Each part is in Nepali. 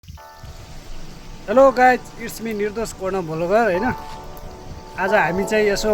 हेलो गाइज, इट्स मी निर्दोष कोर्न भोलगर होइन। आज हामी चाहिँ यसो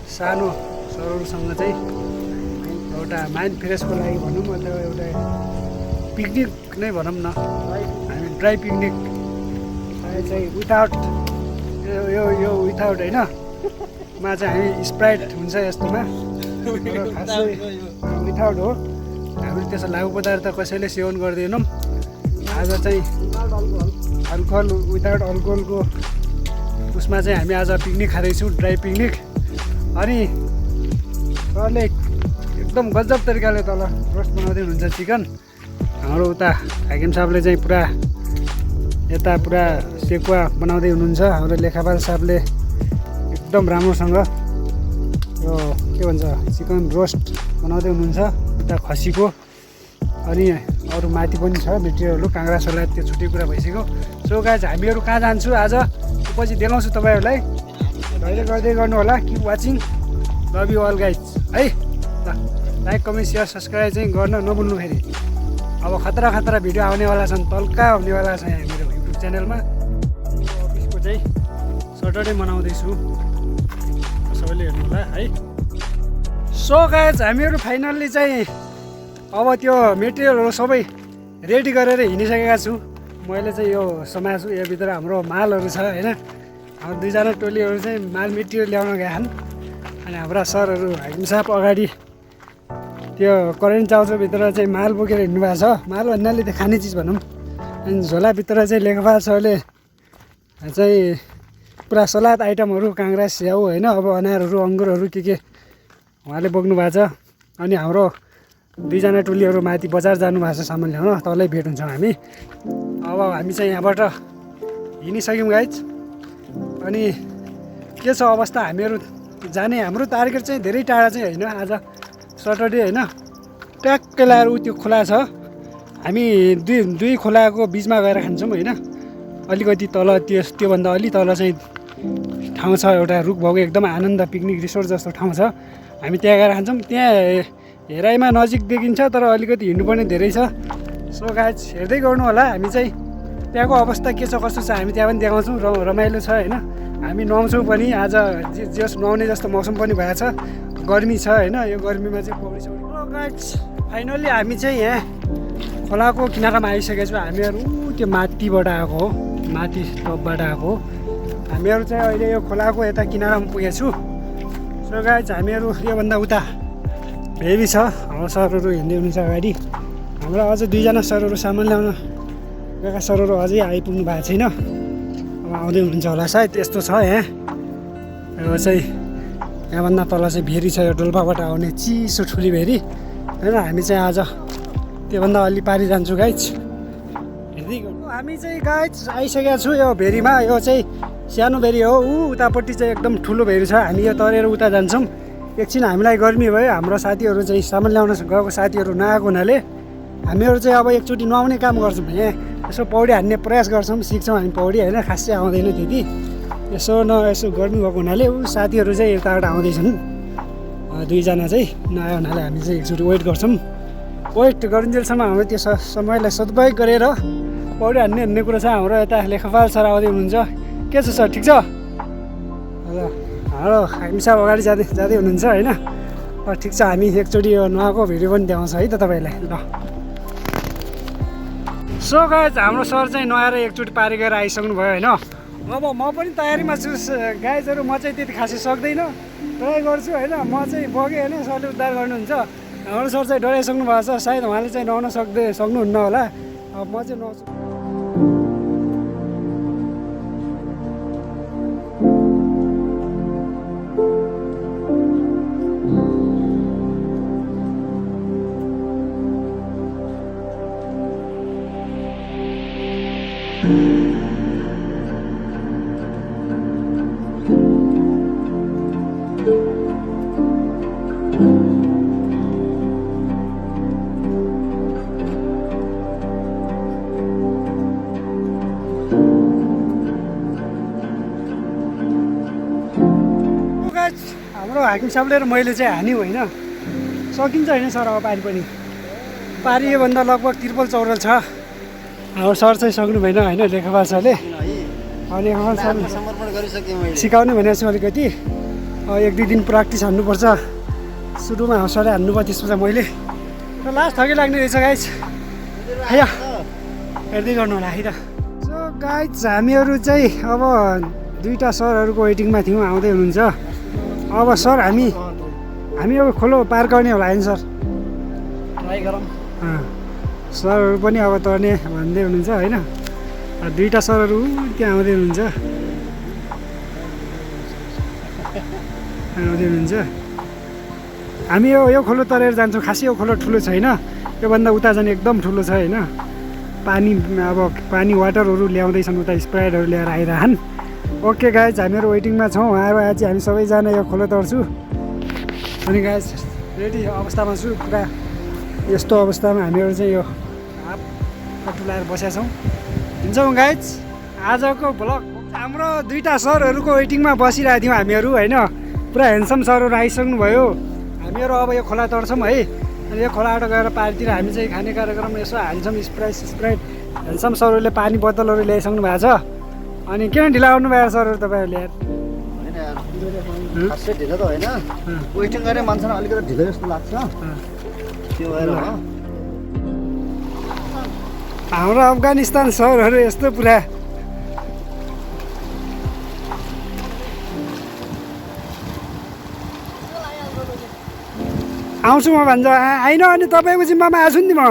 सानो सरहरूसँग चाहिँ एउटा माइन्ड फ्रेसको लागि भनौँ अथवा एउटा पिकनिक नै भनौँ न, हामी ड्राई पिकनिक चाहिँ विथआउट यो विथआउट होइन मा चाहिँ हामी स्प्राइट हुन्छ यस्तोमा खासै विथआउट हो। हामीले त्यसो लागु पदार्थ कसैले सेवन गर्दैनौँ। आज चाहिँ अल्कोहल विदाउट अल्कोहलको उसमा चाहिँ हामी आज पिकनिक खाँदैछौँ, ड्राई पिकनिक। अनि सरले एकदम गजब तरिकाले तल रोस्ट बनाउँदै हुनुहुन्छ चिकन। हाम्रो उता हाकिम साहबले चाहिँ यता पुरा सेकुवा बनाउँदै हुनुहुन्छ। हाम्रो लेखापाल साहबले एकदम राम्रोसँग यो के भन्छ चिकन रोस्ट बनाउँदै हुनुहुन्छ उता खसीको। अनि अरू माथि पनि छ मेटेरियलहरू, काँक्रा सलाद, त्यो छुट्टै कुरा भइसक्यो। सो गाइज, हामीहरू कहाँ जान्छु आज पछि देखाउँछु तपाईँहरूलाई। धैर्य गर्दै गर्नु होला, keep watching, love you all guys है। ल लाइक कमेन्ट सेयर सब्सक्राइब चाहिँ गर्न नभुल्नु फेरि। अब खतरा खतरा भिडियो आउनेवाला छन्, तल्का आउनेवाला छ यहाँ मेरो युट्युब च्यानलमा। अफिसको चाहिँ सटरडे मनाउँदैछु, सबैले हेर्नु होला है। सो गाइज, हामीहरू फाइनल्ली चाहिँ अब त्यो मेटेरियलहरू सबै रेडी गरेर हिँडिसकेका छु। मैले चाहिँ यो समाजु योभित्र हाम्रो मालहरू छ होइन। हाम्रो दुईजना टोलीहरू चाहिँ माल मेटेरियल ल्याउन गएछन्। अनि हाम्रा सरहरू हाकिम साहब अगाडि त्यो करेन्ट चाउचोभित्र चाहिँ माल बोकेर हिँड्नु भएको छ। माल भन्नाले त्यो खाने चिज भनौँ। अनि झोलाभित्र चाहिँ लेखपाल सरले चाहिँ पुरा सलाद आइटमहरू, काँक्रा स्याउ होइन, अब अनारहरू अङ्गुरहरू के उहाँले बोक्नु भएको छ। अनि हाम्रो दुईजना टोलीहरू माथि बजार जानुभएको छ सामान ल्याउन, तलै भेट हुन्छौँ हामी। अब हामी चाहिँ यहाँबाट हिँडिसक्यौँ गाइज। अनि के छ अवस्था हामीहरू जाने, हाम्रो टार्गेट चाहिँ धेरै टाढा चाहिँ होइन। आज सटरडे होइन, ट्याक्कै लगाएर त्यो खोला छ, हामी दुई खोलाको बिचमा गएर खान्छौँ होइन। अलिकति तल त्योभन्दा अलि तल चाहिँ ठाउँ छ एउटा रुख भएको एकदम आनन्द पिकनिक रिसोर्ट जस्तो ठाउँ छ। हामी त्यहाँ गएर खान्छौँ। त्यहाँ हेराइमा नजिक देखिन्छ तर अलिकति हिँड्नुपर्ने धेरै छ। सो गाइज, हेर्दै गर्नु होला। हामी चाहिँ त्यहाँको अवस्था के छ कस्तो छ हामी त्यहाँ पनि देखाउँछौँ। रमाइलो छ होइन, हामी नुहाउँछौँ पनि। आज जस नुहाउने जस्तो मौसम पनि भएको छ, गर्मी छ होइन। यो गर्मीमा चाहिँ पौडी सौडी। हेलो गाइज, फाइनल्ली हामी चाहिँ यहाँ खोलाको किनारामा आइसकेका छौँ। हामीहरू त्यो माथिबाट आएको हो, माथि टपबाट आएको हो। हामीहरू चाहिँ अहिले यो खोलाको यता किनारामा पुगेको छु। सो गाइज, हामीहरू योभन्दा उता भेरी छ, हाम्रो सरहरू हिँड्दै हुनुहुन्छ अगाडि। हाम्रो अझ दुईजना सरहरू सामान ल्याउन गएका सरहरू अझै आइपुग्नु भएको छैन, अब आउँदै हुनुहुन्छ होला सायद। यस्तो छ यहाँ। यो चाहिँ यहाँभन्दा तल चाहिँ भेरी छ, यो डोल्पाबाट आउने चिसो ठुली भेरी होइन। हामी चाहिँ आज त्योभन्दा अलि पारि जान्छौँ गाइज, हेर्दै गर्नु। हामी चाहिँ गाइज आइसकेका छु यो भेरीमा। यो चाहिँ सानो भेरी हो, उतापट्टि चाहिँ एकदम ठुलो भेरी छ। हामी यो तरेर उता जान्छौँ। एकछिन हामीलाई गर्मी भयो, हाम्रो साथीहरू चाहिँ सामान ल्याउन गएको साथीहरू नआएको हुनाले हामीहरू चाहिँ अब एकचोटि नुहाउने काम गर्छौँ। यहाँ यसो पौडी हान्ने प्रयास गर्छौँ, सिक्छौँ हामी पौडी होइन। खासै आउँदैन त्यति, यसो गर्मी भएको हुनाले साथीहरू चाहिँ यताबाट आउँदैछन्। दुईजना चाहिँ नआयो हुनाले हामी चाहिँ एकचोटि वेट गर्छौँ। वेट गरिन्जेलसम्म हाम्रो त्यो समयलाई सदुपयोग गरेर पौडी हान्ने कुरो छ। हाम्रो यता लेखपाल सर आउँदै हुनुहुन्छ। के छ सर, ठिक छ? ल, हाम्रो हाकिम साहब अगाडि जाँदै हुनुहुन्छ होइन। ठिक छ, हामी एकचोटि यो नुहाएको भिडियो पनि देखाउँछ है त तपाईँलाई। ल, सो गाइज, हाम्रो सर चाहिँ नुहाएर एकचोटि पारी गएर आइसक्नु भयो होइन। अब म पनि तयारीमा छु गाइजहरू। म चाहिँ त्यति खासै सक्दैन, ट्राई गर्छु होइन। म चाहिँ बगेँ होइन, सरले उद्धार गर्नुहुन्छ। हाम्रो सर चाहिँ डराइसक्नु भएको छ, सायद उहाँले चाहिँ नुहाउन सक्नुहुन्न होला। अब म चाहिँ नुहाउँछु। हाम्रो हाकिम साहबले र मैले चाहिँ हान्यौँ होइन। सकिन्छ होइन सर अब पारी पनि? पारी योभन्दा लगभग 73-74 छ। हाम्रो सर चाहिँ सक्नु भएन होइन लेखापा सरले अनि सर सिकाउने भनेको छु अलिकति 1-2 दिन प्र्याक्टिस हान्नुपर्छ सुरुमा सरले हान्नुभयो त्यसपछि मैले र लास्ट थकै लाग्ने रहेछ गाइज है हेर्दै गर्नु होला है त सो गाइज हामीहरू चाहिँ अब 2टा सरहरूको वेटिङमा थियौँ आउँदै हुनुहुन्छ अब सर हामी अब खोलो पार गर्ने होला होइन सर ट्राई गरौँ सरहरू पनि अब तर्ने भन्दै हुनुहुन्छ होइन 2टा सरहरू त्यहाँ आउँदै हुनुहुन्छ हामी यो खोलो तरेर जान्छौँ खासै यो खोलो ठुलो छैन योभन्दा उता जाने एकदम ठुलो छ होइन पानी वाटरहरू ल्याउँदैछन् उता स्प्राइटहरू ल्याएर आइरहन् ओके गाइज हामीहरू वेटिङमा छौँ उहाँहरू आज हामी सबैजना यो खोलो तर्छु अनि गाइज रेडी अवस्थामा छु पुरा यस्तो अवस्थामा हामीहरू चाहिँ यो हाफ टुलाएर बसेका छौँ हिँड्छौँ गाइज आजको भ्लग हाम्रो 2टा सरहरूको वेटिङमा बसिरहेको थियौँ हामीहरू होइन पुरा ह्यान्डसम सरहरू आइसक्नु भयो हामीहरू अब यो खोला तर्छौँ है अनि यो खोलाबाट गएर पारितिर हामी चाहिँ खाने कार्यक्रम यसो हान्छौँ स्प्राइट ह्यान्डसम सरहरूले पानी बोतलहरू ल्याइसक्नु भएको छ अनि किन ढिला आउनु भएको सरहरू तपाईँहरूले खासै ढिलो त होइन वेटिङ गर्ने मान्छेलाई अलिकति ढिलो जस्तो लाग्छ त्यो भएर हाम्रो अफगानिस्तान सरहरू यस्तो पुरा आउँछु म भन्छ होइन अनि तपाईँको जिम्मामा आएको छु नि म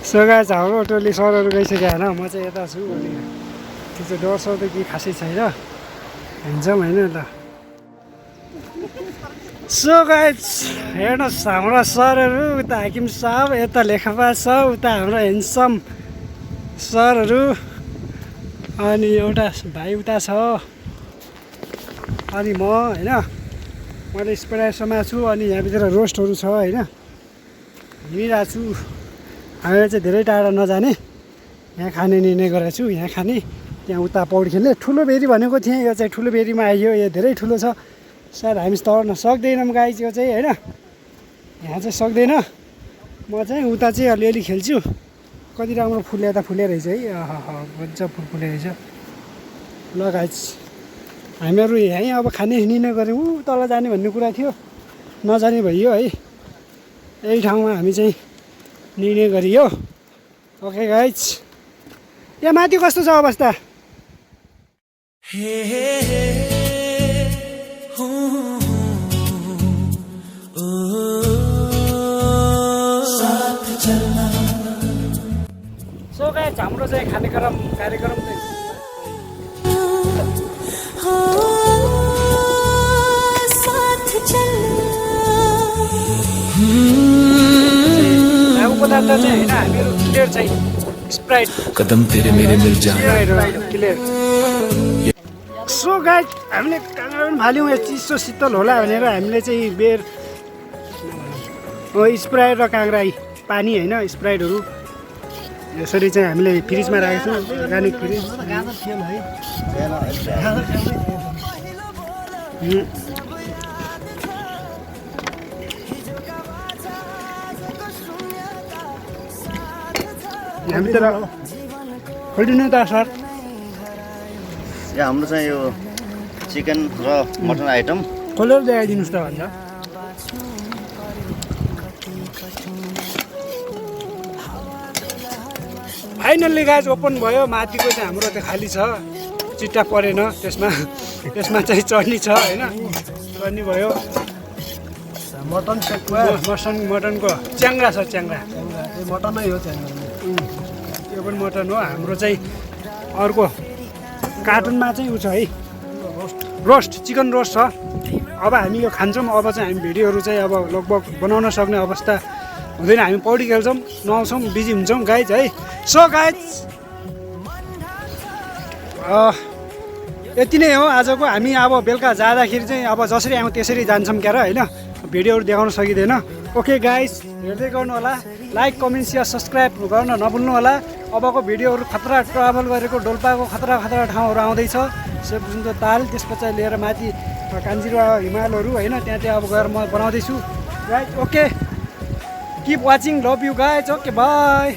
सो गाइस हाम्रो टोली सरहरू गइसक्यो होइन म चाहिँ यता छु अनि त्यो चाहिँ डर सर त केही खासै छैन हिँड्छौँ होइन ल सो गाइस हेर्नुहोस् हाम्रो सरहरू उता हाकिम साहब यता लेखापा छ उता हाम्रो ह्यान्डसम सरहरू अनि एउटा भाइ उता छ अनि म होइन मैले स्प्राइटसम्म छु अनि यहाँभित्र रोस्टहरू छ होइन हिँडिरहेको छु हामीले चाहिँ धेरै टाढा नजाने यहाँ खाने निर्णय गरेको छु यहाँ खाने त्यहाँ उता पौडी खेल्ने ठुलो बेरी भनेको थिएँ यो चाहिँ ठुलो बेरीमा आइयो यो धेरै ठुलो छ सायद हामी तर्न सक्दैनौँ गाइज यो चाहिँ होइन यहाँ चाहिँ सक्दैन म चाहिँ उता चाहिँ अलिअलि खेल्छु कति राम्रो फुले त फुले रहेछ है मजा फुले रहेछ ल गाइज हामीहरू यहीँ अब खाने निर्णय गऱ्यौँ तल जाने भन्ने कुरा थियो नजाने भइयो है यही ठाउँमा हामी चाहिँ निर्णय गरियो ओके गाइज यहाँ माथि कस्तो छ अवस्था सो गाइज हाम्रो चाहिँ खाने कार्यक्रम चाहिँ पदार्थ चाहिँ होइन हामीहरू क्लियर चाहिँ स्प्राइट कदम तेरे मेरे मिल जाए क्लियर सो गाइज हामीले काँक्रा पनि फाल्यौँ यो चिसो शीतल होला भनेर हामीले चाहिँ बेर स्प्राइट र काँक्रा पानी होइन स्प्राइटहरू यसरी चाहिँ हामीले फ्रिजमा राखेको छौँ अर्ग्यानिक फ्रिज हामीतिर खोलिदिनु त सर यहाँ हाम्रो चाहिँ यो चिकन र मटन आइटम खोलेर ल्याइदिनुहोस् त भन्छ फाइनल्ली गाइज ओपन भयो माथिको चाहिँ हाम्रो त खाली छ चिट्टा परेन त्यसमा चाहिँ चटनी छ होइन चटनी भयो मटनको च्याङ्ग्रा छ च्याङ्ग्रा मटनै हो च्याङ्ग्रा यो पनि मटन हो हाम्रो चाहिँ अर्को कार्टुनमा चाहिँ उ छ है रोस्ट चिकन रोस्ट छ अब हामी यो खान्छौँ अब चाहिँ हामी भिडियोहरू चाहिँ अब लगभग बनाउन सक्ने अवस्था हुँदैन हामी पौडी खेल्छौँ नुहाउँछौँ बिजी हुन्छौँ गाइज है सो गाइज यति नै हो आजको हामी अब बेलुका जाँदाखेरि चाहिँ अब जसरी आउँ त्यसरी जान्छौँ क्या र होइन भिडियोहरू देखाउन सकिँदैन ओके गाइस, हेर्दै गर्नु होला, लाइक कमेन्ट सेयर सब्सक्राइब गर्न नभुल्नु होला। अबको भिडियोहरू खतरा ट्राभल गरेको डोल्पाको खतरा खतरा ठाउँहरू आउँदैछ। सेपुसुन्चो ताल, त्यसपछि लिएर माथि कान्जिरा हिमालहरू होइन, त्यहाँ अब गएर म बनाउँदैछु। Right, okay, keep watching, love you guys, okay by.